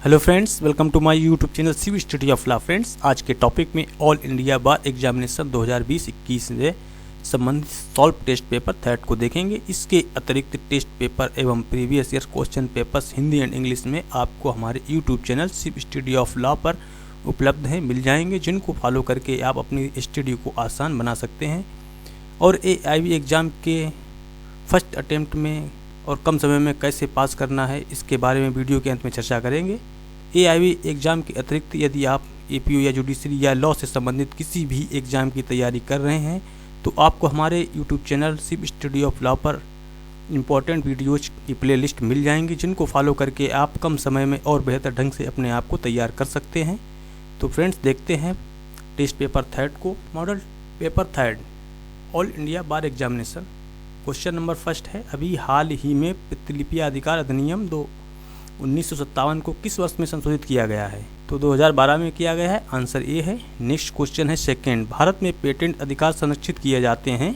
Hello friends, welcome to my YouTube channel सीवी study of law. Friends, आज के topic में ऑल इंडिया बार एग्जामिनेशन 2020-21 से संबंधित सॉल्व टेस्ट पेपर थर्ड को देखेंगे। इसके अतिरिक्त टेस्ट पेपर एवं previous year question papers Hindi and English में आपको हमारे यूट्यूब चैनल सीवी स्टडी ऑफ लॉ पर उपलब्ध हैं, मिल जाएंगे, जिनको फॉलो करके आप अपनी स्टडी को आसान बना सकते हैं और AIB एग्ज़ाम के फर्स्ट अटेम्प्ट में और कम समय में कैसे पास करना है, इसके बारे में वीडियो के अंत में चर्चा करेंगे। AIB एग्ज़ाम के अतिरिक्त यदि आप APO या जुडिशरी या लॉ से संबंधित किसी भी एग्ज़ाम की तैयारी कर रहे हैं तो आपको हमारे यूट्यूब चैनल सीवी स्टडी ऑफ लॉ पर इम्पॉर्टेंट वीडियोज की प्लेलिस्ट मिल जाएंगी, जिनको फॉलो करके आप कम समय में और बेहतर ढंग से अपने आप को तैयार कर सकते हैं। तो फ्रेंड्स, देखते हैं टेस्ट पेपर थर्ड को। Model paper third all India bar examination. Question number first है, अभी हाल ही में प्रतिलिपि अधिकार अधिनियम 1957 को किस वर्ष में संशोधित किया गया है? तो 2012 में किया गया है, आंसर ए है। नेक्स्ट क्वेश्चन है सेकंड, भारत में पेटेंट अधिकार संरक्षित किए जाते हैं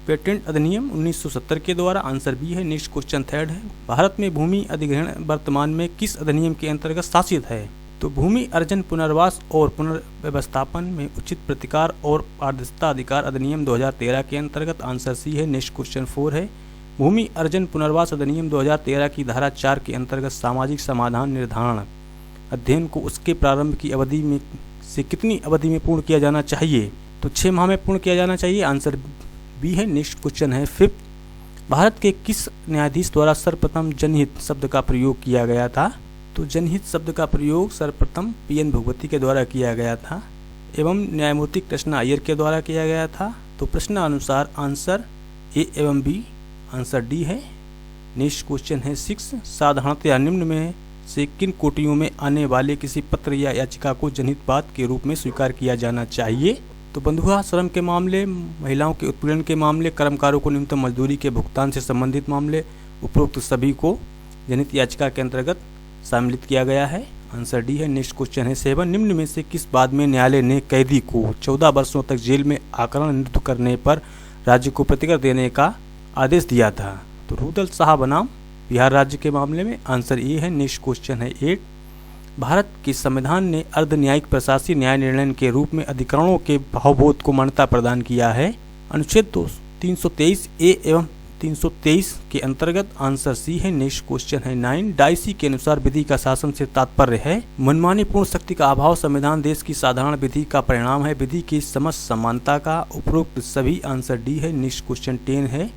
पेटेंट अधिनियम 1970 के द्वारा, आंसर बी है। नेक्स्ट क्वेश्चन थर्ड है, भारत में भूमि अधिग्रहण वर्तमान में किस अधिनियम के अंतर्गत शासित है? तो भूमि अर्जन, पुनर्वास और पुनर्व्यवस्थापन में उचित प्रतिकार और पारदर्शिता अधिकार अधिनियम 2013 के अंतर्गत, आंसर सी है। नेक्स्ट क्वेश्चन 4 है, भूमि अर्जन पुनर्वास अधिनियम 2013 की धारा 4 के अंतर्गत सामाजिक समाधान निर्धारण अध्ययन को उसके प्रारंभ की अवधि में से कितनी अवधि में पूर्ण किया जाना चाहिए? तो 6 माह में पूर्ण किया जाना चाहिए, आंसर बी है। नेक्स्ट क्वेश्चन है फिफ्थ, भारत के किस न्यायाधीश द्वारा सर्वप्रथम जनहित शब्द का प्रयोग किया गया था? तो जनहित शब्द का प्रयोग सर्वप्रथम PN भगवती के द्वारा किया गया था एवं न्यायमूर्ति कृष्णा अय्यर के द्वारा किया गया था। तो प्रश्नानुसार आंसर ए एवं बी, आंसर डी है। नेक्स्ट क्वेश्चन है 6, साधारणतया निम्न में से किन कोटियों में आने वाले किसी पत्र या याचिका को जनहित बात के रूप में स्वीकार किया जाना चाहिए? तो बंधुआ श्रम के मामले, महिलाओं के उत्पीड़न के मामले, कर्मकारों को न्यूनतम मजदूरी के भुगतान से संबंधित मामले, उपरोक्त सभी को जनहित याचिका के अंतर्गत सम्मिलित किया गया है, आंसर डी है। नेक्स्ट क्वेश्चन है 7, निम्न में से किस बाद में न्यायालय ने कैदी को 14 वर्षों तक जेल में आकरण नृत्य करने पर राज्य को प्रतिकर देने का आदेश दिया था? तो रुदल शाह बनाम बिहार राज्य के मामले में, आंसर ए है। नेक्स्ट क्वेश्चन है 8, भारत के संविधान ने अर्ध न्यायिक प्रशासकीय न्याय निर्णय के रूप में अधिकरणों के भावबोध को मान्यता प्रदान किया है? अनुच्छेद 323 ए एवं 323 के अंतर्गत, आंसर सी है। नेक्स्ट क्वेश्चन है 9, डाइसी के अनुसार विधि का शासन से तात्पर्य है मनमानी पूर्ण शक्ति का अभाव संविधान देश की साधारण विधि का परिणाम है, विधि की समस्त समानता का, उपरोक्त सभी, आंसर डी है। नेक्स्ट क्वेश्चन 10 है,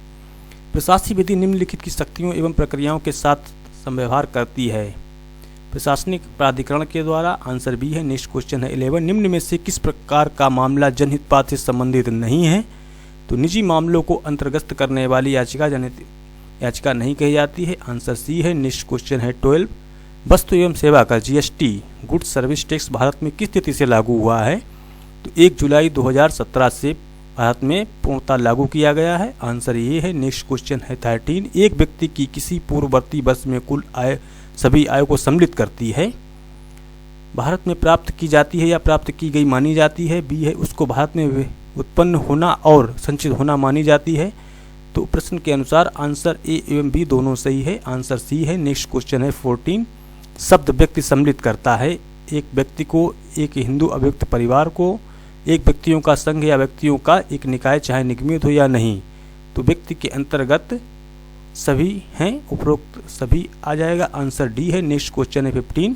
प्रशासनिक विधि निम्नलिखित की शक्तियों एवं प्रक्रियाओं के साथ समव्यवहार करती है? प्रशासनिक प्राधिकरण के द्वारा, आंसर बी है। नेक्स्ट क्वेश्चन है 11, निम्न में से किस प्रकार का मामला जनहित बात से संबंधित नहीं है? तो निजी मामलों को अंतर्गत करने वाली याचिका जनहित याचिका नहीं कही जाती है, आंसर सी है। नेक्स्ट क्वेश्चन है 12, वस्तु एवं सेवा कर GST good service tax Bharat में किस तिथि से लागू हुआ है? तो 1 जुलाई 2017 से भारत में पूर्णतः लागू किया गया है, आंसर ये है। नेक्स्ट क्वेश्चन है 13, एक व्यक्ति की किसी पूर्ववर्ती वर्ष में कुल आय सभी आय को सम्मिलित करती है? भारत में प्राप्त की जाती है या प्राप्त की गई मानी जाती है? बी है, उसको भारत में उत्पन्न होना और संचित होना मानी जाती है। तो प्रश्न के अनुसार आंसर ए एवं बी दोनों सही है, आंसर सी है। नेक्स्ट क्वेश्चन है 14, शब्द व्यक्ति सम्मिलित करता है? एक व्यक्ति को, एक हिंदू अभियुक्त परिवार को, एक व्यक्तियों का संघ या व्यक्तियों का एक निकाय, चाहे निगमित हो या नहीं? तो व्यक्ति के अंतर्गत सभी हैं, उपरोक्त सभी आ जाएगा, आंसर डी है। नेक्स्ट क्वेश्चन है 15,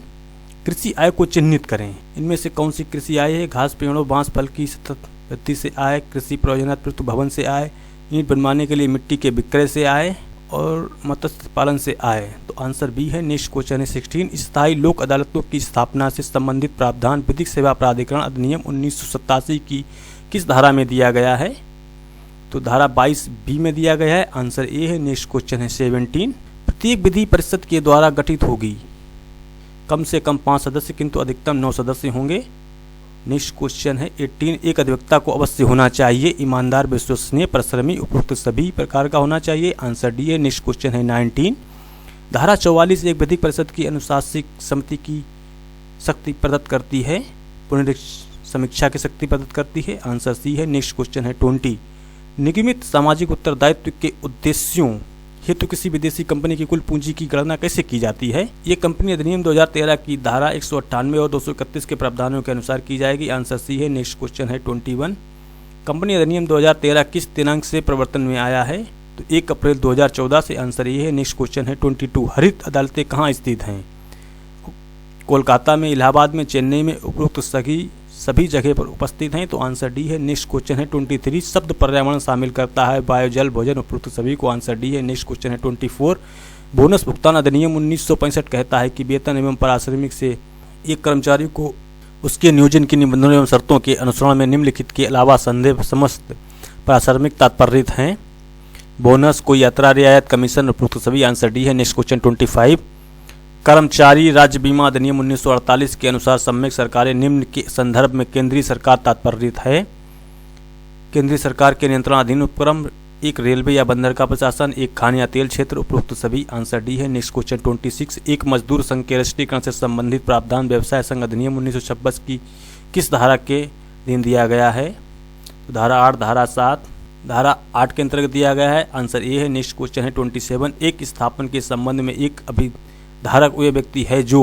कृषि आय को चिन्हित करें? इनमें से कौन सी कृषि आय है? घास, पेड़ों, बांस, फल की सतत वृद्धि से आय, कृषि प्रयोजनात्मक भवन से आय, ईंट बनवाने के लिए मिट्टी के विक्रय से आय और मत्स्य पालन से आय? तो आंसर बी है। नेक्स्ट क्वेश्चन है 16, स्थायी लोक अदालतों की स्थापना से संबंधित प्रावधान विधिक सेवा प्राधिकरण अधिनियम 1987 की किस धारा में दिया गया है? तो धारा 22 बी में दिया गया है, आंसर ए है। नेक्स्ट क्वेश्चन है 17, प्रत्येक विधि परिषद के द्वारा गठित होगी कम से कम 5 सदस्य किंतु अधिकतम 9 सदस्य होंगे? नेक्स्ट क्वेश्चन है 18, एक अधिवक्ता को अवश्य होना चाहिए ईमानदार, विश्वसनीय, परिश्रमी, उपरोक्त सभी प्रकार का होना चाहिए, आंसर डी है। नेक्स्ट क्वेश्चन है 19, धारा 44 एक विधिक परिषद की अनुशासिक समिति की शक्ति प्रदत्त करती है, पुनरीक्षण की शक्ति प्रदत्त करती है, आंसर सी है। नेक्स्ट क्वेश्चन है 20, निगमित सामाजिक उत्तरदायित्व के उद्देश्यों हेतु किसी विदेशी कंपनी की कुल पूंजी की गणना कैसे की जाती है? ये कंपनी अधिनियम 2013 की धारा 198 और 231 के प्रावधानों के अनुसार की जाएगी। आंसर सी है। नेक्स्ट क्वेश्चन है 21। कंपनी अधिनियम 2013 किस दिनांक से प्रवर्तन में आया है? तो 1 अप्रैल 2014 से। आंसर ये है। नेक्स्ट क्वेश्चन है 22। हरित अदालतें कहाँ स्थित हैं? कोलकाता में, इलाहाबाद में, चेन्नई में, उपरोक्त सभी जगह पर उपस्थित हैं। तो आंसर डी है। नेक्स्ट क्वेश्चन है 23। शब्द पर्यावरण शामिल करता है वायु, जल, भोजन, उपरोक्त सभी को। आंसर डी है। नेक्स्ट क्वेश्चन है 24। बोनस भुगतान अधिनियम 1965 कहता है कि वेतन एवं पारिश्रमिक से एक कर्मचारी को उसके नियोजन की निबंधनों एवं शर्तों के अनुसरण में निम्नलिखित के अलावा संदेह समस्त पारिश्रमिक तात्पर्यित हैं। बोनस, कोई यात्रा रियायत, कमीशन, उपरोक्त सभी। आंसर डी है। Next question 25। कर्मचारी राज्य बीमा अधिनियम 1948 के अनुसार सम्यक सरकारें निम्न के संदर्भ में केंद्रीय सरकार तात्पर्यित है। केंद्रीय सरकार के नियंत्रणाधीन उपक्रम, एक रेलवे या बंदर का प्रशासन, एक खान या तेल क्षेत्र, उपरोक्त सभी। आंसर डी है। Next question 26। एक मजदूर संघ के राष्ट्रीयकरण से संबंधित प्रावधान व्यवसाय संघ अधिनियम 1926 की किस धारा के अधीन दिया गया है? धारा 8, धारा 7, धारा 8 के अंतर्गत दिया गया है। आंसर ए है। नेक्स्ट क्वेश्चन है 27। एक स्थापन के संबंध में एक अभिधारक वह व्यक्ति है जो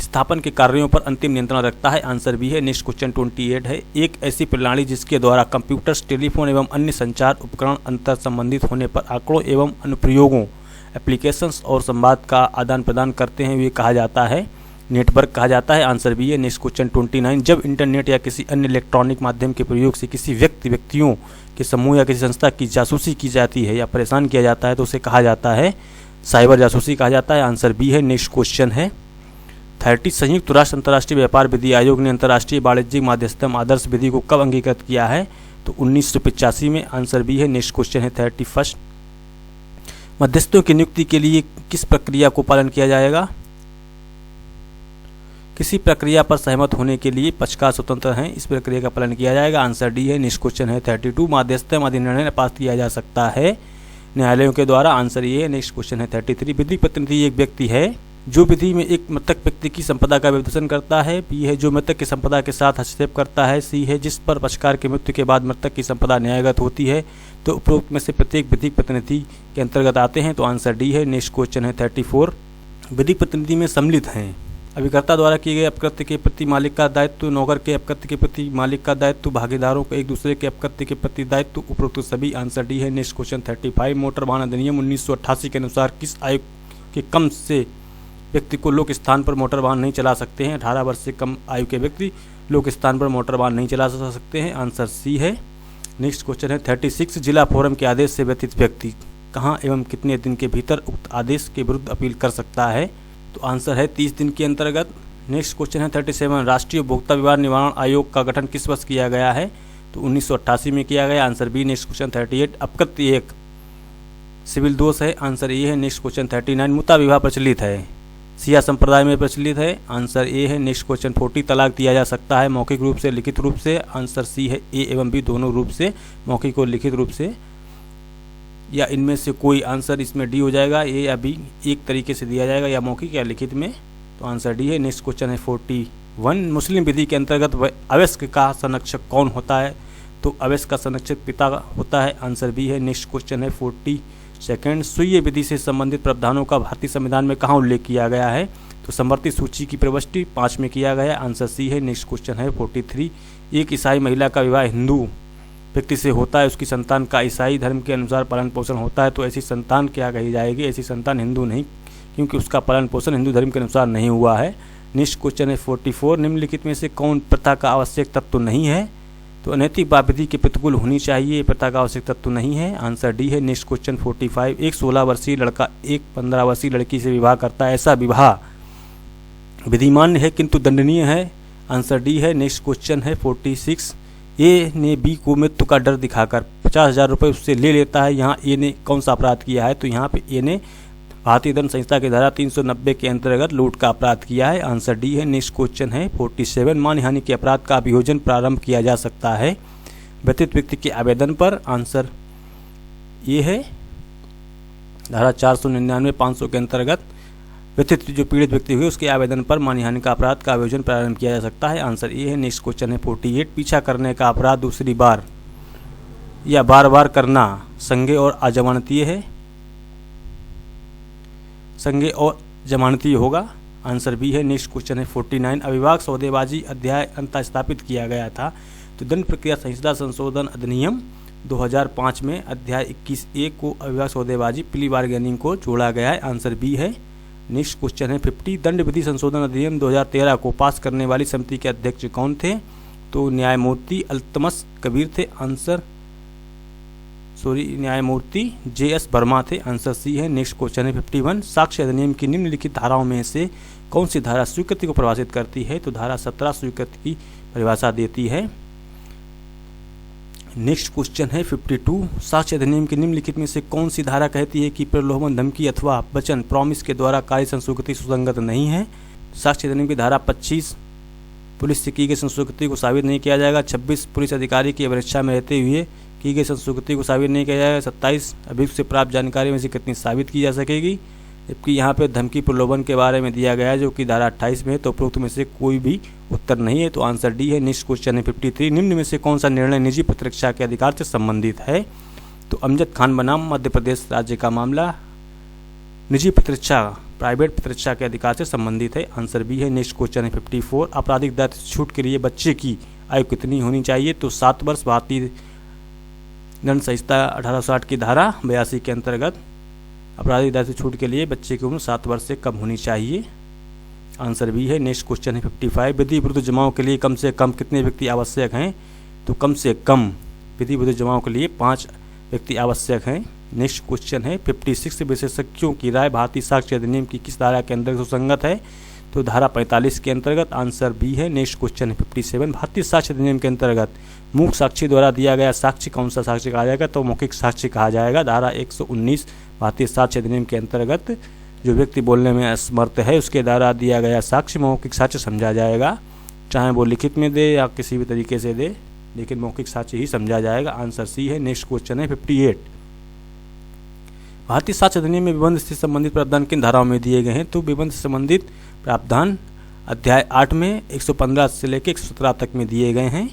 स्थापन के कार्यों पर अंतिम नियंत्रण रखता है। आंसर बी है। नेक्स्ट क्वेश्चन 28 है। एक ऐसी प्रणाली जिसके द्वारा कंप्यूटर्स, टेलीफोन एवं अन्य संचार उपकरण अंतर संबंधित होने पर आंकड़ों एवं अनुप्रयोगों, एप्लीकेशंस और संवाद का आदान प्रदान करते हैं, वे कहा जाता है नेटवर्क कहा जाता है। आंसर बी है। Next question 29। जब इंटरनेट या किसी अन्य इलेक्ट्रॉनिक माध्यम के प्रयोग से किसी व्यक्तियों के समूह या किसी संस्था की जासूसी की जाती है या परेशान किया जाता है तो उसे कहा जाता है साइबर जासूसी कहा जाता है। आंसर बी है। नेक्स्ट क्वेश्चन है 30। संयुक्त राष्ट्र अंतर्राष्ट्रीय व्यापार विधि आयोग ने अंतर्राष्ट्रीय वाणिज्यिक मध्यस्थता आदर्श विधि को कब अंगीकृत किया है? तो 1985 में। आंसर बी है। नेक्स्ट क्वेश्चन है 31। मध्यस्थों की नियुक्ति के लिए किस प्रक्रिया को पालन किया जाएगा? किसी प्रक्रिया पर सहमत होने के लिए पक्षकार स्वतंत्र हैं, इस प्रक्रिया का पालन किया जाएगा। आंसर डी है। नेक्स्ट क्वेश्चन है 32। मध्यस्थता अधिनिर्णय पास किया जा सकता है न्यायालयों के द्वारा। आंसर ये है। नेक्स्ट क्वेश्चन है 33। विधिक प्रतिनिधि एक व्यक्ति है जो विधि में एक मृतक व्यक्ति की संपदा का विवेचन करता है। बी है जो मृतक की संपदा के साथ हस्तक्षेप करता है। सी है जिस पर पक्षकार की मृत्यु के बाद मृतक की संपदा न्यायगत होती है। तो उपरोक्त में से प्रत्येक विधिक प्रतिनिधि के अंतर्गत आते हैं। तो आंसर डी है। नेक्स्ट क्वेश्चन है 34। विधिक प्रतिनिधि में सम्मिलित हैं अभिकर्ता द्वारा किए गए अपकृत्य के प्रति मालिक का दायित्व, नौकर के अपकृत्य के प्रति मालिक का दायित्व, भागीदारों को एक दूसरे के अपकृत्य के प्रति दायित्व, उपरोक्त सभी। आंसर डी है। Next question 35। मोटर वाहन अधिनियम 1988 के अनुसार किस आयु के कम से व्यक्ति को लोक स्थान पर मोटर वाहन नहीं चला सकते हैं? 18 वर्ष से कम आयु के व्यक्ति लोक स्थान पर मोटर वाहन नहीं चला सकते हैं। आंसर सी है। नेक्स्ट क्वेश्चन है 36। जिला फोरम के आदेश से व्यतीत व्यक्ति कहाँ एवं कितने दिन के भीतर उक्त आदेश के विरुद्ध अपील कर सकता है? तो आंसर है 30 दिन के अंतर्गत। नेक्स्ट क्वेश्चन है 37। राष्ट्रीय उपभोक्ता विवाद निवारण आयोग का गठन किस वर्ष किया गया है? तो 1988 में किया गया। Answer B. Next question 38। अपकृत्य एक सिविल दोष है। आंसर ए है। Next question 39। मुता विवाह प्रचलित है, सिया संप्रदाय में प्रचलित है। आंसर ए है। Next question 40। तलाक दिया जा सकता है मौखिक रूप से, लिखित रूप से? आंसर सी है। ए एवं बी दोनों रूप से, मौखिक और लिखित रूप से, या इनमें से कोई। आंसर इसमें डी हो जाएगा। ए या बी एक तरीके से दिया जाएगा, या मौखिक या लिखित में। तो आंसर डी है। नेक्स्ट क्वेश्चन है 41। मुस्लिम विधि के अंतर्गत अवयस्क का संरक्षक कौन होता है? तो अवयस्क का संरक्षक पिता होता है। आंसर बी है। नेक्स्ट क्वेश्चन है 42। स्वीय विधि से संबंधित प्रावधानों का भारतीय संविधान में कहाँ उल्लेख किया गया है? तो समवर्ती सूची की प्रविष्टि 5 में किया गया है। आंसर सी है। नेक्स्ट क्वेश्चन है 43। एक ईसाई महिला का विवाह हिंदू व्यक्ति से होता है, उसकी संतान का ईसाई धर्म के अनुसार पालन पोषण होता है, तो ऐसी संतान क्या कही जाएगी? ऐसी संतान हिंदू नहीं, क्योंकि उसका पालन पोषण हिंदू धर्म के अनुसार नहीं हुआ है। नेक्स्ट क्वेश्चन है 44। निम्नलिखित में से कौन प्रथा का आवश्यक तत्व नहीं है? तो अनैतिक विधि के प्रतिकूल होनी चाहिए, प्रथा का आवश्यक तत्व नहीं है। आंसर डी है। Next question 45। एक 16 वर्षीय लड़का एक 15 वर्षीय लड़की से विवाह करता है, ऐसा विवाह विधिमान्य है किंतु दंडनीय है? आंसर डी है। नेक्स्ट क्वेश्चन है 46। ए ने बी को मृत्यु का डर दिखाकर 50,000 रुपये उससे ले लेता है। यहाँ ए ने कौन सा अपराध किया है? तो यहाँ पे ए ने भारतीय दंड संहिता की धारा 390 के अंतर्गत लूट का अपराध किया है। आंसर डी है। नेक्स्ट क्वेश्चन है 47। मानहानि के अपराध का अभियोजन प्रारंभ किया जा सकता है व्यतीत व्यक्ति के आवेदन पर? आंसर ये है धारा 499 500 के अंतर्गत व्यतीत जो पीड़ित व्यक्ति हुए उसके आवेदन पर मानहानि का अपराध का आयोजन प्रारंभ किया जा सकता है। आंसर ए है। नेक्स्ट क्वेश्चन है 48। पीछा करने का अपराध दूसरी बार या बार बार करना संज्ञेय और अजमानतीय है? संज्ञेय और जमानती होगा। आंसर बी है। नेक्स्ट क्वेश्चन है 49, अविभाग सौदेबाजी अध्याय अंतः स्थापित किया गया था। तो दंड प्रक्रिया संहिता संशोधन अधिनियम 2005 में अध्याय 21A को अविभाग सौदेबाजी प्ली बार्गेनिंग को जोड़ा गया है। आंसर बी है। नेक्स्ट क्वेश्चन है 50, दंड विधि संशोधन अधिनियम 2013 को पास करने वाली समिति के अध्यक्ष कौन थे? तो न्यायमूर्ति अल्तमस कबीर थे। न्यायमूर्ति JS वर्मा थे। आंसर सी है। नेक्स्ट क्वेश्चन है 51, साक्ष्य अधिनियम की निम्नलिखित धाराओं में से कौन सी धारा स्वीकृति को परिभाषित करती है? तो धारा 17 स्वीकृति की परिभाषा देती है। नेक्स्ट क्वेश्चन है 52, साक्ष्य अधिनियम की निम्नलिखित में से कौन सी धारा कहती है कि प्रलोभन, धमकी अथवा वचन, प्रॉमिस के द्वारा कार्य संस्वीकृति सुसंगत नहीं है? साक्ष्य अधिनियम की धारा 25, पुलिस से की गई संस्वीकृति को साबित नहीं किया जाएगा। 26, पुलिस अधिकारी की अभिरक्षा में रहते हुए की गई संस्वीकृति को साबित नहीं किया जाएगा। 27, अभियुक्त से प्राप्त जानकारी में से कितनी साबित की जा सकेगी? जबकि यहाँ पे धमकी प्रलोभन के बारे में दिया गया है जो कि धारा 28 में है, तो उपरोक्त में से कोई भी उत्तर नहीं है। तो आंसर डी है। नेक्स्ट क्वेश्चन है 53, निम्न में से कौन सा निर्णय निजी प्रतिरक्षा के अधिकार से संबंधित है? तो अमजद खान बनाम मध्य प्रदेश राज्य का मामला निजी प्रतिरक्षा, प्राइवेट प्रतिरक्षा के अधिकार से संबंधित है। आंसर बी है। नेक्स्ट क्वेश्चन है 54, आपराधिक दायित्व छूट के लिए बच्चे की आयु कितनी होनी चाहिए? तो 7 वर्ष। भारतीय दंड संहिता 1860 की धारा 82 के अंतर्गत आपराधिक दायित्व छूट के लिए बच्चे की उम्र 7 वर्ष से कम होनी चाहिए। आंसर बी है। नेक्स्ट क्वेश्चन है 55, विधि विरुद्ध जमाओं के लिए कम से कम कितने व्यक्ति आवश्यक हैं? तो कम से कम विधि विरुद्ध जमाओं के लिए 5 व्यक्ति आवश्यक हैं। नेक्स्ट क्वेश्चन है 56, विशेषज्ञों की राय भारतीय साक्ष्य अधिनियम की किस धारा के अंतर्गत सुसंगत है? तो धारा 45 के अंतर्गत। आंसर बी है। नेक्स्ट क्वेश्चन है 57, भारतीय साक्ष्य अधिनियम के अंतर्गत मूक साक्षी द्वारा दिया गया साक्ष्य कौन सा साक्ष्य कहा जाएगा? तो मौखिक साक्ष्य कहा जाएगा। धारा 119 भारतीय साक्ष्य अधिनियम के अंतर्गत जो व्यक्ति बोलने में असमर्थ है उसके द्वारा दिया गया साक्ष्य मौखिक साक्ष्य समझा जाएगा, चाहे वो लिखित में दे या किसी भी तरीके से दे, लेकिन मौखिक साक्ष्य ही समझा जाएगा। आंसर सी है। नेक्स्ट क्वेश्चन है 58, भारतीय साक्ष्य अधिनियम में विबंध से संबंधित प्रावधान किन धाराओं में दिए गए हैं? तो विबंध से संबंधित प्रावधान अध्याय 8 में 115 से लेकर 117 तक में दिए गए हैं।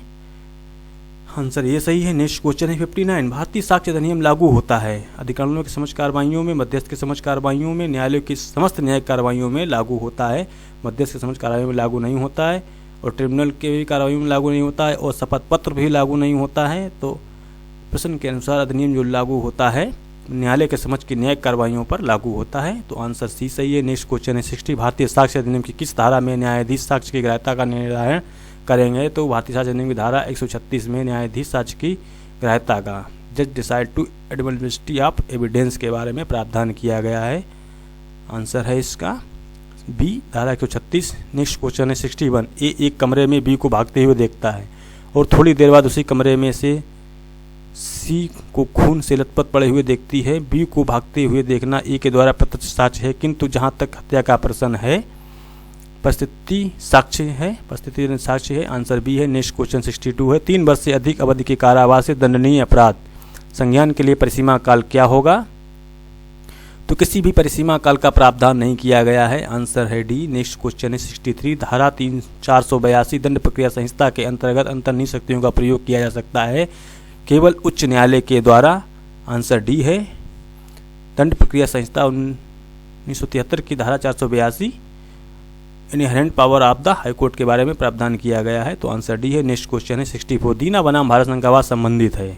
आंसर ये सही है। नेक्स्ट क्वेश्चन है 59, भारतीय साक्ष्य अधिनियम लागू होता है अधिकारियों की समझ कार्रवाइयों में, मध्यस्थ की समझ कार्रवाइयों में, न्यायालयों की समस्त न्यायिक कार्रवाइयों में लागू होता है, मध्यस्थ की समझ कार्रवाइयों में लागू नहीं होता है, और ट्रिब्यूनल के भी कार्रवाइयों में लागू नहीं होता है, और शपथ पत्र भी लागू नहीं होता है। तो प्रश्न के अनुसार अधिनियम जो लागू होता है न्यायालय के समझ की न्यायिक कार्रवाइयों पर लागू होता है। तो आंसर सी सही है। नेक्स्ट क्वेश्चन है 60, भारतीय साक्ष्य अधिनियम की किस धारा में न्यायाधीश साक्ष्य की ग्राह्यता का निर्धारण करेंगे? तो भारतीय साक्ष्य अधिनियम की धारा 136 में न्यायाधीश साक्ष्य की ग्राह्यता का जज decide to admissibility of evidence के बारे में प्रावधान किया गया है। आंसर है इसका बी, धारा 136। नेक्स्ट क्वेश्चन है 61, ए एक कमरे में बी को भागते हुए देखता है और थोड़ी देर बाद उसी कमरे में से सी को खून से लथपथ पड़े हुए देखती है। बी को भागते हुए देखना ए के द्वारा प्रत्यक्ष साक्ष्य है, किंतु जहां तक हत्या का प्रश्न है परिस्थिति साक्ष्य है। आंसर बी है। नेक्स्ट क्वेश्चन 62 है, 3 वर्ष से अधिक अवधि के कारावास से दंडनीय अपराध संज्ञान के लिए परिसीमा काल क्या होगा? तो किसी भी परिसीमा काल का प्रावधान नहीं किया गया है। आंसर है डी। नेक्स्ट क्वेश्चन है 63, धारा 482 दंड प्रक्रिया संहिता के अंतर्गत अंतर्निहित शक्तियों का प्रयोग किया जा सकता है केवल उच्च न्यायालय के द्वारा। आंसर डी है। दंड प्रक्रिया संहिता 1973 की धारा 482 inherent power of the high court के बारे में प्रावधान किया गया है। तो आंसर डी है। नेक्स्ट क्वेश्चन है 64, दीना बनाम भारत संघ का वाद संबंधित है?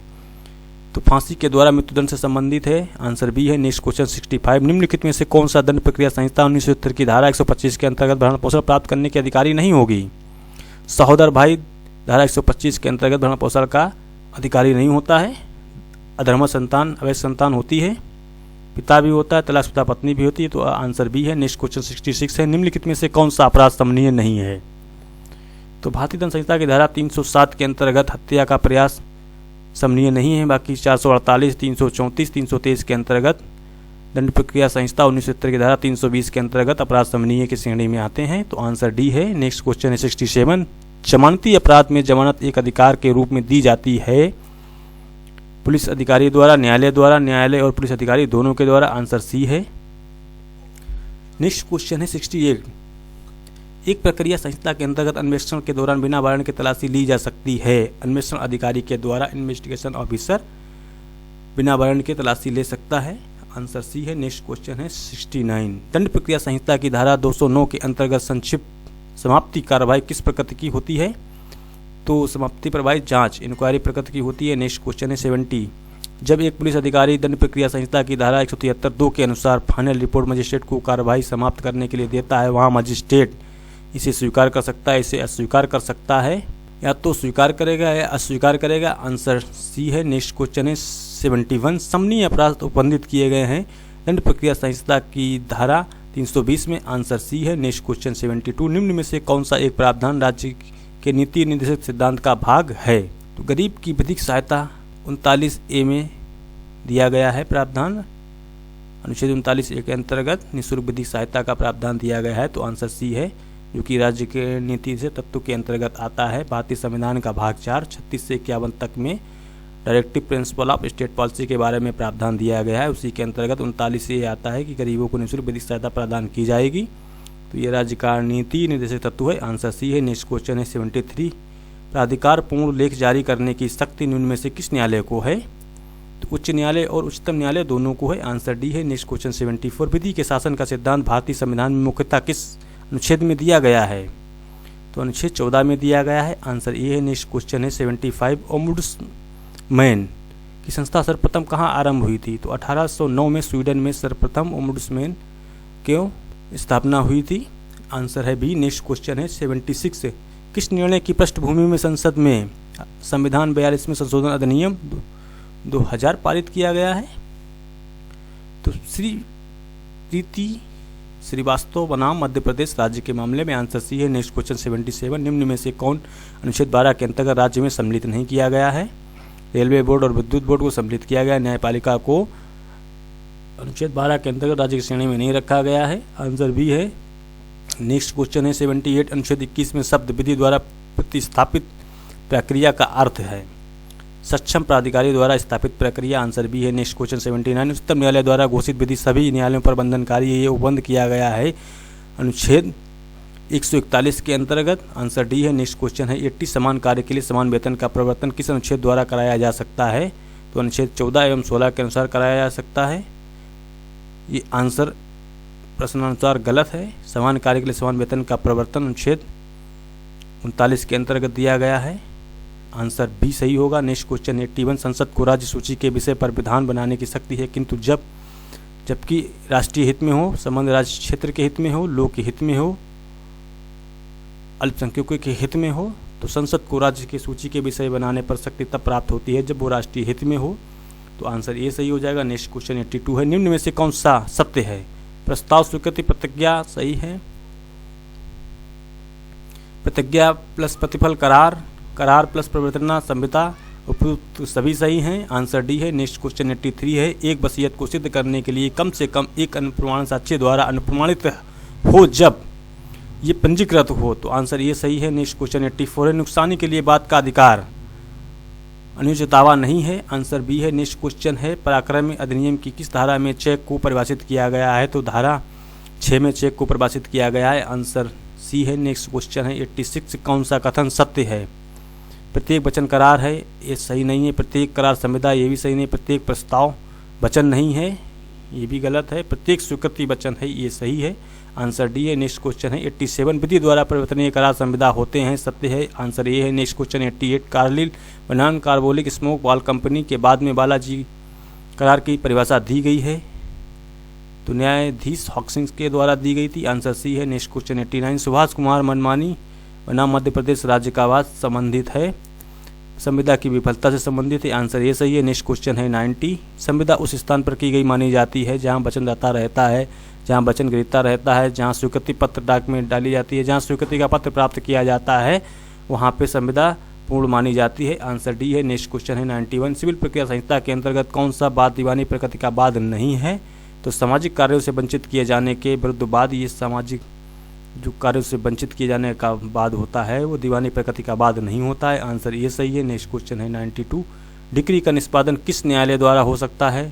तो फांसी के द्वारा मृत्युदंड से संबंधित है। आंसर बी है। नेक्स्ट क्वेश्चन 65, निम्नलिखित में से कौन सा दंड प्रक्रिया संहिता 1970 की धारा 125 के अंतर्गत भरण पोषण प्राप्त करने के अधिकारी नहीं होगी? सहोदर भाई धारा 125 के अंतर्गत भरण पोषण का अधिकारी नहीं होता है। अधर्म संतान, अवैध संतान होती है, पिता भी होता है, तलाकशुदा पत्नी भी होती है। तो आंसर बी है। नेक्स्ट क्वेश्चन 66 है, निम्नलिखित में से कौन सा अपराध समनीय नहीं है? तो भारतीय दंड संहिता की धारा 307 के अंतर्गत हत्या का प्रयास समनीय नहीं है। बाकी 448, 334, 323 के अंतर्गत दंड प्रक्रिया संहिता 1970 की धारा 320 के अंतर्गत अपराध समनीय की श्रेणी में आते हैं। तो आंसर डी है। नेक्स्ट क्वेश्चन है 67, जमानती अपराध में जमानत एक अधिकार के रूप में दी जाती है पुलिस अधिकारी द्वारा, न्यायालय और पुलिस अधिकारी दोनों के द्वारा। आंसर सी है। नेक्स्ट क्वेश्चन है 68, एक प्रक्रिया संहिता के अंतर्गत अन्वेषण के दौरान बिना वारंट की तलाशी ली जा सकती है। अन्वेषण अधिकारी के द्वारा इन्वेस्टिगेशन ऑफिसर बिना वारंट की तलाशी ले सकता है। आंसर सी है। नेक्स्ट क्वेश्चन है 69। दंड प्रक्रिया संहिता की धारा 209 के अंतर्गत संक्षिप्त समाप्ति कार्रवाई किस प्रकृति की होती है? तो समाप्ति कार्रवाई जांच इंक्वायरी प्रकृति की होती है। नेक्स्ट क्वेश्चन है 70। जब एक पुलिस अधिकारी दंड प्रक्रिया संहिता की धारा 173(2) के अनुसार फाइनल रिपोर्ट मजिस्ट्रेट को कार्रवाई समाप्त करने के लिए देता है, वहाँ मजिस्ट्रेट इसे स्वीकार कर सकता है, इसे अस्वीकार कर सकता है, या तो स्वीकार करेगा या अस्वीकार करेगा। आंसर सी है। नेक्स्ट क्वेश्चन है 71। समनीय अपराध उपबंधित किए गए हैं दंड प्रक्रिया संहिता की धारा 320 में। आंसर सी है। Next question 72। निम्न में से कौन सा एक प्रावधान राज्य के नीति निर्देशक सिद्धांत का भाग है? तो गरीब की विधिक सहायता 39A में दिया गया है प्रावधान। अनुच्छेद 39A के अंतर्गत निःशुल्क विधिक सहायता का प्रावधान दिया गया है, तो आंसर सी है, जो कि राज्य के नीति से तत्व के अंतर्गत आता है। भारतीय संविधान का भाग 4 36 से 51 तक में directive principle of state policy के बारे में प्रावधान दिया गया है। उसी के अंतर्गत 39A आता है कि गरीबों को निःशुल्क विधिक सहायता प्रदान की जाएगी। तो ये राज्य का नीति निर्देशक तत्व है। आंसर सी है। नेक्स्ट क्वेश्चन है 73। प्राधिकार पूर्ण लेख जारी करने की शक्ति निम्न में से किस न्यायालय को है? तो उच्च न्यायालय और उच्चतम न्यायालय दोनों को है। आंसर डी है। Next question 74। विधि के शासन का सिद्धांत भारतीय संविधान में मुख्यतः किस अनुच्छेद में दिया गया है? तो अनुच्छेद 14 में दिया गया है। आंसर ए है। नेक्स्ट क्वेश्चन है 75। ओम्बुड्समैन की संस्था सर्वप्रथम कहाँ आरंभ हुई थी? तो 1809 में स्वीडन में सर्वप्रथम ओम्बुड्समैन क्यों स्थापना हुई थी? आंसर है बी। नेक्स्ट क्वेश्चन है 76। किस निर्णय की पृष्ठभूमि में संसद में संविधान 42वें संशोधन अधिनियम 2000 पारित किया गया है? तो श्री प्रीति श्रीवास्तव बनाम मध्य प्रदेश राज्य के मामले में। आंसर सी है। Next question 77। निम्न में से कौन अनुच्छेद 12 के अंतर्गत राज्य में सम्मिलित नहीं किया गया है? रेलवे बोर्ड और विद्युत बोर्ड को सम्मिलित किया गया। न्यायपालिका को अनुच्छेद 12 के अंतर्गत राज्य की श्रेणी में नहीं रखा गया है। आंसर बी है। नेक्स्ट क्वेश्चन है 78। अनुच्छेद 21 में शब्द विधि द्वारा प्रतिस्थापित प्रक्रिया का अर्थ है सक्षम प्राधिकारी द्वारा स्थापित प्रक्रिया। आंसर बी है। Next question 79। उच्चतम न्यायालय द्वारा घोषित विधि सभी न्यायालयों पर बंधनकारी है, ये उपबंध किया गया है अनुच्छेद 141 के अंतर्गत। आंसर डी है। नेक्स्ट क्वेश्चन है 80। समान कार्य के लिए समान वेतन का प्रवर्तन किस अनुच्छेद द्वारा कराया जा सकता है? तो अनुच्छेद 14 एवं 16 के अनुसार कराया जा सकता है। ये आंसर प्रश्नानुसार गलत है। समान कार्य के लिए समान वेतन का प्रवर्तन अनुच्छेद 39 के अंतर्गत दिया गया है। आंसर बी सही होगा। Next question 81। संसद को राज्य सूची के विषय पर विधान बनाने की शक्ति है, किंतु जबकि राष्ट्रीय हित में हो, संबंध राज्य क्षेत्र के हित में हो, लोक के हित में हो, अल्पसंख्यकों के हित में हो, तो संसद को राज्य की सूची के विषय बनाने पर शक्ति तब प्राप्त होती है जब वो राष्ट्रीय हित में हो। तो आंसर ए सही हो जाएगा। नेक्स्ट क्वेश्चन 82 है। निम्न में से कौन सा सत्य है? प्रस्ताव स्वीकृति प्रतिज्ञा सही है। प्रतिज्ञा प्लस प्रतिफल करार, करार प्लस प्रवर्तना संहिता उपयुक्त सभी सही हैं। आंसर डी है। नेक्स्ट क्वेश्चन 83 है। एक वसीयत को सिद्ध करने के लिए कम से कम एक अनुप्रमाण साक्ष्य द्वारा अनुप्रमाणित हो जब ये पंजीकृत हो। तो आंसर ये सही है। नेक्स्ट क्वेश्चन 84 है। नुकसानी के लिए बात का अधिकार अनुचित दावा नहीं है। आंसर बी है। नेक्स्ट क्वेश्चन है। पराक्रमी अधिनियम की किस धारा में चेक को परिभाषित किया गया है? तो धारा 6 में चेक को परिभाषित किया गया है। आंसर सी है। नेक्स्ट क्वेश्चन है 86। कौन सा कथन सत्य है? प्रत्येक वचन करार है, ये सही नहीं है। प्रत्येक करार संविदा, ये भी सही नहीं। प्रत्येक प्रस्ताव वचन नहीं है, ये भी गलत है। प्रत्येक स्वीकृति वचन है, ये सही है। आंसर डी है। नेक्स्ट क्वेश्चन है 87। विधि द्वारा परिवर्तनीय करार संविदा होते हैं, सत्य है। आंसर ए है। Next question 88। कार्लिल बनाम कार्बोलिक स्मोक बाल कंपनी के बाद में बालाजी करार की परिभाषा दी गई है, तो न्यायाधीश हॉकिंस के द्वारा दी गई थी। आंसर सी है। Next question 89। सुभाष कुमार मनमानी बनाम मध्य प्रदेश राज्य का वाद संबंधित है, संविदा की विफलता से संबंधित है। आंसर ये सही है। नेक्स्ट क्वेश्चन है 90। संविदा उस स्थान पर की गई मानी जाती है जहां वचनदाता रहता है, जहां वचन ग्रहीता रहता है, जहां स्वीकृति पत्र डाक में डाली जाती है, जहां स्वीकृति का पत्र प्राप्त किया जाता है, वहां पे संविदा पूर्ण मानी जाती है। आंसर डी है। नेक्स्ट क्वेश्चन है 91। सिविल प्रक्रिया संहिता के अंतर्गत कौन सा वाद दीवानी प्रकृति का वाद नहीं है? तो सामाजिक कार्यों से वंचित किए जाने के विरुद्ध वाद, ये सामाजिक जो कार्यों से वंचित किए जाने का वाद होता है वो दीवानी प्रकृति का वाद नहीं होता है। आंसर ये सही है। नेक्स्ट क्वेश्चन है 92। डिक्री का निष्पादन किस न्यायालय द्वारा हो सकता है?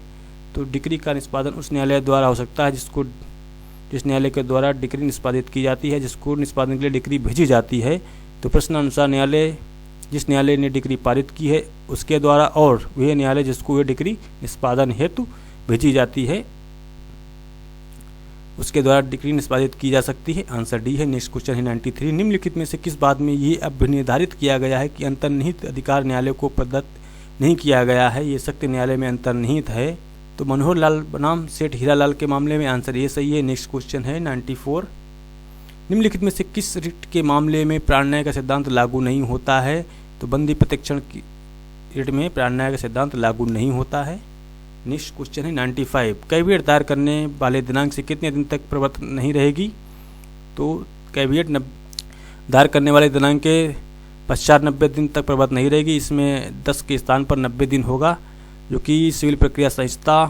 तो डिक्री का निष्पादन उस न्यायालय द्वारा हो सकता है जिस न्यायालय के द्वारा डिक्री निष्पादित की जाती है, जिसको निष्पादन के लिए डिक्री भेजी जाती है। तो प्रश्नानुसार न्यायालय जिस न्यायालय ने डिक्री पारित की है उसके द्वारा, और वह न्यायालय जिसको वह डिक्री निष्पादन हेतु भेजी जाती है उसके द्वारा डिक्री निष्पादित की जा सकती है। आंसर डी है। नेक्स्ट क्वेश्चन है 93। निम्नलिखित में से किस बात में ये अभिनिर्धारित किया गया है कि अंतर्निहित अधिकार न्यायालय को प्रदत्त नहीं किया गया है, ये सख्त न्यायालय में अंतर्निहित है? तो मनोहर लाल बनाम सेठ हीरालाल के मामले में आंसर ये सही है। नेक्स्ट क्वेश्चन है 94। निम्नलिखित में से किस रिट के मामले में प्राणन्याय का सिद्धांत लागू नहीं होता है? तो बंदी प्रत्यक्षण की रिट में प्राणन्याय का सिद्धांत लागू नहीं होता है। नेक्स्ट क्वेश्चन है 95। कैविएट दायर करने वाले दिनांक से कितने दिन तक प्रवर्तन नहीं रहेगी? तो कैविएट दायर करने वाले दिनांक के पश्चात 90 दिन तक प्रवर्तन नहीं रहेगी। इसमें 10 के स्थान पर 90 दिन होगा, जो कि सिविल प्रक्रिया संहिता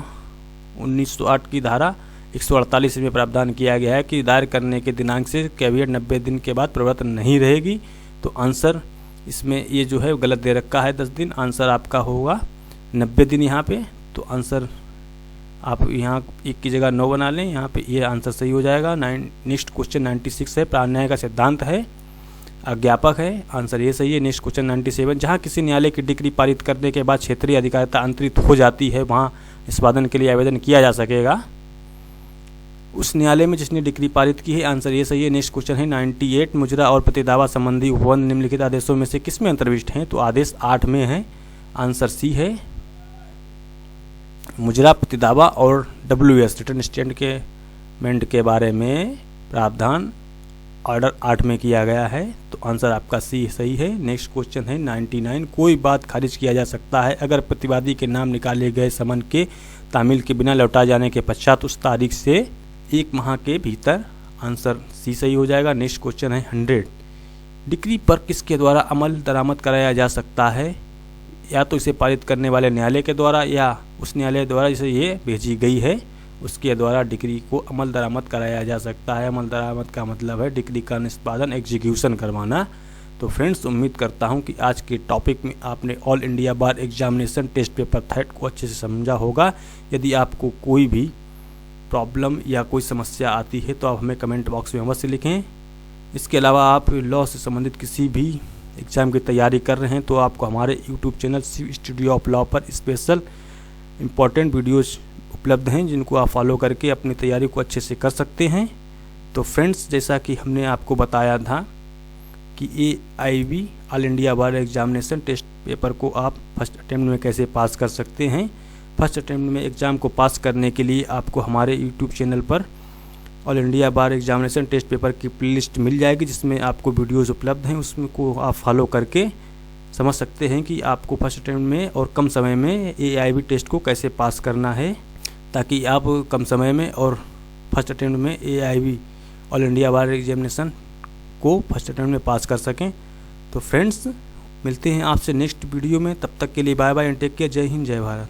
1908 की धारा 148 में प्रावधान किया गया है कि दायर करने के दिनांक से कैविएट 90 दिन के बाद प्रवर्तन नहीं रहेगी। तो आंसर इसमें ये जो है गलत दे रखा है 10 दिन। आंसर आपका होगा 90 दिन यहाँ पे। तो आंसर आप यहाँ 1 की जगह 9 बना लें, यहाँ पे ये आंसर सही हो जाएगा। नेक्स्ट क्वेश्चन 96 है। प्राणन्याय का सिद्धांत है अज्ञापक है, आंसर ये सही है। Next question 97। जहाँ किसी न्यायालय की डिक्री पारित करने के बाद क्षेत्रीय अधिकारिता अंतरित हो जाती है, वहाँ निष्पादन के लिए आवेदन किया जा सकेगा उस न्यायालय में जिसने डिक्री पारित की है, आंसर ये सही है। नेक्स्ट क्वेश्चन है 98। मुजरा और प्रतिदावा संबंधी उपबंध निम्नलिखित आदेशों में से किसमें अंतर्विष्ट हैं? तो आदेश 8 में है, आंसर सी है। मुजरा, प्रतिदावा और WS रिटर्न स्टेटमेंट के बारे में प्रावधान ऑर्डर 8 में किया गया है। तो आंसर आपका सी सही है। नेक्स्ट क्वेश्चन है 99। कोई बात खारिज किया जा सकता है अगर प्रतिवादी के नाम निकाले गए समन के तामील के बिना लौटा जाने के पश्चात उस तारीख से 1 माह के भीतर। आंसर सी सही हो जाएगा। नेक्स्ट क्वेश्चन है 100। डिक्री पर किसके द्वारा अमल दरामद कराया जा सकता है? या तो इसे पारित करने वाले न्यायालय के द्वारा या उस न्यायालय द्वारा जिसे ये भेजी गई है उसके द्वारा डिक्री को अमल दरामद कराया जा सकता है। अमल दरामद का मतलब है डिक्री का निष्पादन, एग्जीक्यूशन करवाना। तो फ्रेंड्स, उम्मीद करता हूं कि आज के टॉपिक में आपने all India bar examination test paper 3 को अच्छे से समझा होगा। यदि आपको कोई भी प्रॉब्लम या कोई समस्या आती है तो आप हमें कमेंट बॉक्स में अवश्य लिखें। इसके अलावा आप लॉ से संबंधित किसी भी एग्ज़ाम की तैयारी कर रहे हैं तो आपको हमारे YouTube channel Shiv studio of law पर स्पेशल इम्पॉर्टेंट वीडियोज़ उपलब्ध हैं जिनको आप फॉलो करके अपनी तैयारी को अच्छे से कर सकते हैं। तो फ्रेंड्स, जैसा कि हमने आपको बताया था कि AIB all India bar examination test paper को आप फर्स्ट अटेम्प्ट में कैसे पास कर सकते हैं। फर्स्ट अटेम्प्ट में एग्ज़ाम को पास करने के लिए आपको हमारे यूट्यूब चैनल पर all India bar examination test paper की प्लेलिस्ट मिल जाएगी जिसमें आपको वीडियोज़ उपलब्ध हैं। उसमें को आप फॉलो करके समझ सकते हैं कि आपको फर्स्ट अटेम्प्ट में और कम समय में AIB टेस्ट को कैसे पास करना है, ताकि आप कम समय में और फर्स्ट अटेम्प्ट में AIB all India bar examination को फर्स्ट अटेम्प्ट में पास कर सकें। तो फ्रेंड्स, मिलते हैं आपसे नेक्स्ट वीडियो में। तब तक के लिए bye bye and take care. जय हिंद, जय भारत।